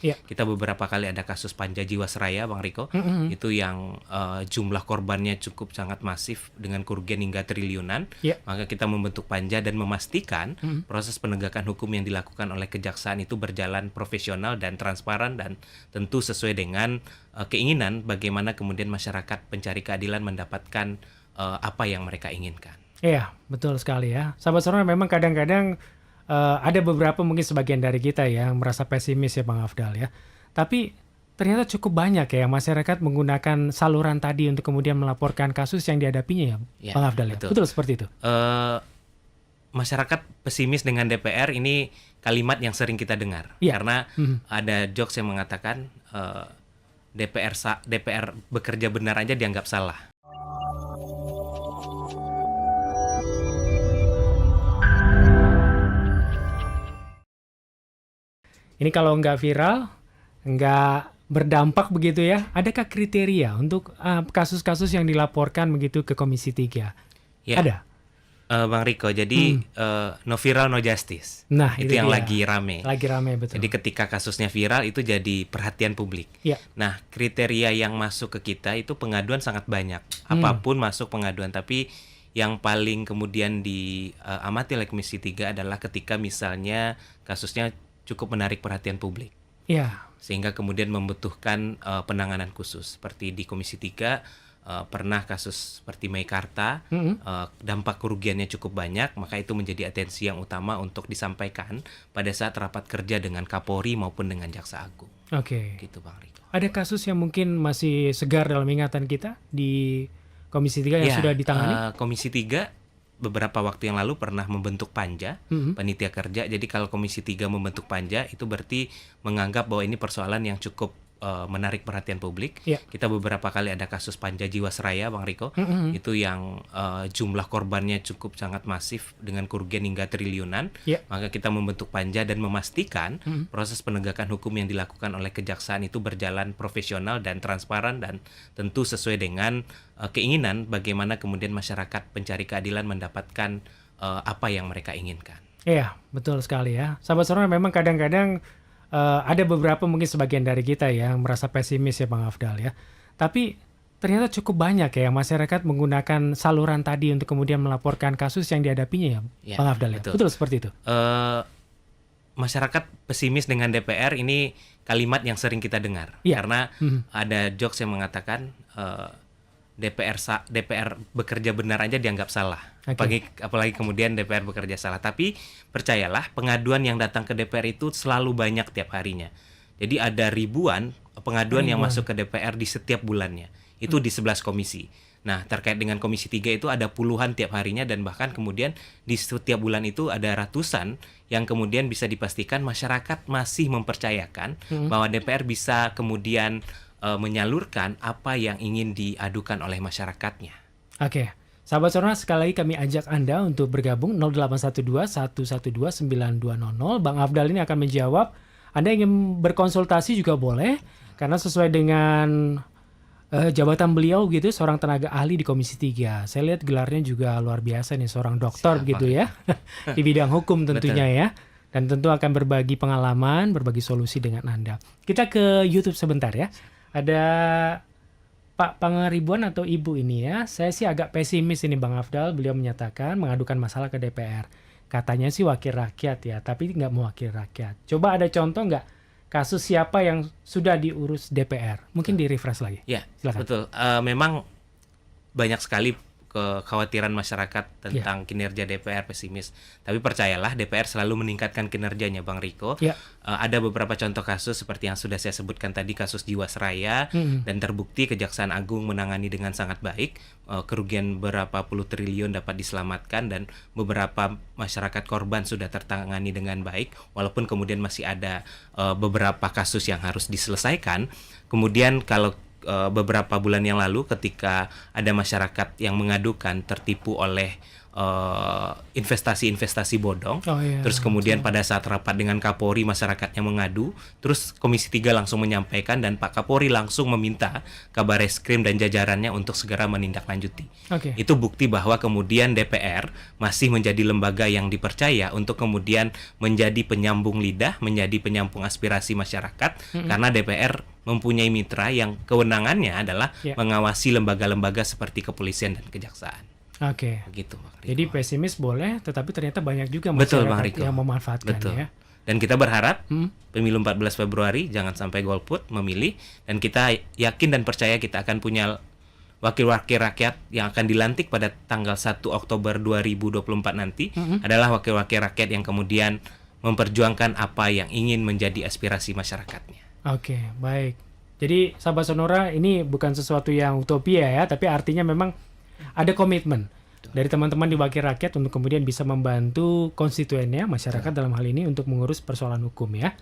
Iya. Kita beberapa kali ada kasus Panja Jiwasraya, Bang Riko. Itu yang jumlah korbannya cukup sangat masif dengan kerugian hingga triliunan. Iya. Maka kita membentuk panja dan memastikan proses penegakan hukum yang dilakukan oleh kejaksaan itu berjalan profesional dan transparan dan tentu sesuai dengan keinginan bagaimana kemudian masyarakat pencari keadilan mendapatkan apa yang mereka inginkan. Iya, betul sekali ya. Sahabat Sonora, memang kadang-kadang ada beberapa mungkin sebagian dari kita yang merasa pesimis ya Bang Afdal ya. Tapi ternyata cukup banyak ya masyarakat menggunakan saluran tadi untuk kemudian melaporkan kasus yang dihadapinya ya, Bang Afdal ya. Betul seperti itu. Masyarakat pesimis dengan DPR ini kalimat yang sering kita dengar. Iya. Karena ada jokes yang mengatakan DPR bekerja benar aja dianggap salah. Ini kalau nggak viral, nggak berdampak begitu ya, adakah kriteria untuk kasus-kasus yang dilaporkan begitu ke Komisi 3? Ya. Ada? Bang Riko, jadi no viral no justice. Nah, itu yang dia. lagi rame. Lagi rame, betul. Jadi ketika kasusnya viral itu jadi perhatian publik. Ya. Nah, kriteria yang masuk ke kita itu pengaduan sangat banyak. Apapun masuk pengaduan, tapi yang paling kemudian diamati oleh Komisi 3 adalah ketika misalnya kasusnya cukup menarik perhatian publik. Ya. Sehingga kemudian membutuhkan penanganan khusus. Seperti di Komisi 3 pernah kasus seperti Meikarta, dampak kerugiannya cukup banyak, maka itu menjadi atensi yang utama untuk disampaikan pada saat rapat kerja dengan Kapolri maupun dengan Jaksa Agung. Oke. Gitu Bang Riko. Ada kasus yang mungkin masih segar dalam ingatan kita di Komisi 3 yang sudah ditangani? Komisi 3 beberapa waktu yang lalu pernah membentuk panja, panitia kerja. Jadi kalau Komisi 3 membentuk panja, itu berarti menganggap bahwa ini persoalan yang cukup menarik perhatian publik. Yeah. Kita beberapa kali ada kasus Panja Jiwasraya, Bang Riko. Itu yang jumlah korbannya cukup sangat masif dengan kerugian hingga triliunan. Yeah. Maka kita membentuk panja dan memastikan proses penegakan hukum yang dilakukan oleh kejaksaan itu berjalan profesional dan transparan dan tentu sesuai dengan keinginan bagaimana kemudian masyarakat pencari keadilan mendapatkan apa yang mereka inginkan. Iya, betul sekali ya. Sahabat Sonora, memang kadang-kadang ada beberapa mungkin sebagian dari kita yang merasa pesimis ya Bang Afdal ya. Tapi ternyata cukup banyak ya masyarakat menggunakan saluran tadi untuk kemudian melaporkan kasus yang dihadapinya ya Bang Afdal ya. Betul seperti itu. Masyarakat pesimis dengan DPR ini kalimat yang sering kita dengar. Ya. Karena ada jokes yang mengatakan DPR bekerja benar aja dianggap salah. Okay. Apalagi kemudian DPR bekerja salah. Tapi percayalah, pengaduan yang datang ke DPR itu selalu banyak tiap harinya. Jadi ada ribuan pengaduan yang masuk ke DPR di setiap bulannya. Itu di 11 komisi. Nah, terkait dengan Komisi 3 itu ada puluhan tiap harinya, dan bahkan kemudian di setiap bulan itu ada ratusan yang kemudian bisa dipastikan masyarakat masih mempercayakan bahwa DPR bisa kemudian menyalurkan apa yang ingin diadukan oleh masyarakatnya. Oke. Sahabat Sonora, sekali lagi kami ajak Anda untuk bergabung 0812 112 9200. Bang Afdal ini akan menjawab. Anda ingin berkonsultasi juga boleh, karena sesuai dengan jabatan beliau gitu, seorang tenaga ahli di Komisi 3. Saya lihat gelarnya juga luar biasa nih, seorang doktor gitu ya. Di bidang hukum tentunya. Betul. Ya. Dan tentu akan berbagi pengalaman, berbagi solusi dengan Anda. Kita ke YouTube sebentar ya. Ada Pak Pangaribuan atau Ibu ini ya. Saya sih agak pesimis ini Bang Afdal. Beliau menyatakan mengadukan masalah ke DPR. Katanya sih wakil rakyat ya, tapi nggak mewakili rakyat. Coba ada contoh nggak kasus siapa yang sudah diurus DPR? Mungkin di-refresh lagi. Ya, silakan. Betul. Memang banyak sekali kekhawatiran masyarakat tentang kinerja DPR, pesimis. Tapi percayalah, DPR selalu meningkatkan kinerjanya, Bang Riko. Ada beberapa contoh kasus seperti yang sudah saya sebutkan tadi, kasus Jiwasraya, dan terbukti Kejaksaan Agung menangani dengan sangat baik. Kerugian berapa puluh triliun dapat diselamatkan, dan beberapa masyarakat korban sudah tertangani dengan baik, walaupun kemudian masih ada beberapa kasus yang harus diselesaikan. Kemudian kalau beberapa bulan yang lalu ketika ada masyarakat yang mengadukan tertipu oleh investasi-investasi bodong. Iya, Terus kemudian pada saat rapat dengan Kapolri masyarakatnya mengadu, terus Komisi 3 langsung menyampaikan dan Pak Kapolri langsung meminta Kabareskrim dan jajarannya untuk segera menindaklanjuti. Itu bukti bahwa kemudian DPR masih menjadi lembaga yang dipercaya untuk kemudian menjadi penyambung lidah, menjadi penyambung aspirasi masyarakat, karena DPR mempunyai mitra yang kewenangannya adalah mengawasi lembaga-lembaga seperti kepolisian dan kejaksaan. Begitu, Bang Riko. Jadi pesimis boleh, tetapi ternyata banyak juga Betul, Bang masyarakat Riko. yang memanfaatkan ya. Dan kita berharap pemilu 14 Februari jangan sampai golput memilih, dan kita yakin dan percaya kita akan punya wakil-wakil rakyat yang akan dilantik pada tanggal 1 Oktober 2024 nanti adalah wakil-wakil rakyat yang kemudian memperjuangkan apa yang ingin menjadi aspirasi masyarakatnya. Baik. Jadi sahabat Sonora, ini bukan sesuatu yang utopia ya, tapi artinya memang ada komitmen dari teman-teman di Wakil Rakyat untuk kemudian bisa membantu konstituennya, masyarakat dalam hal ini untuk mengurus persoalan hukum ya.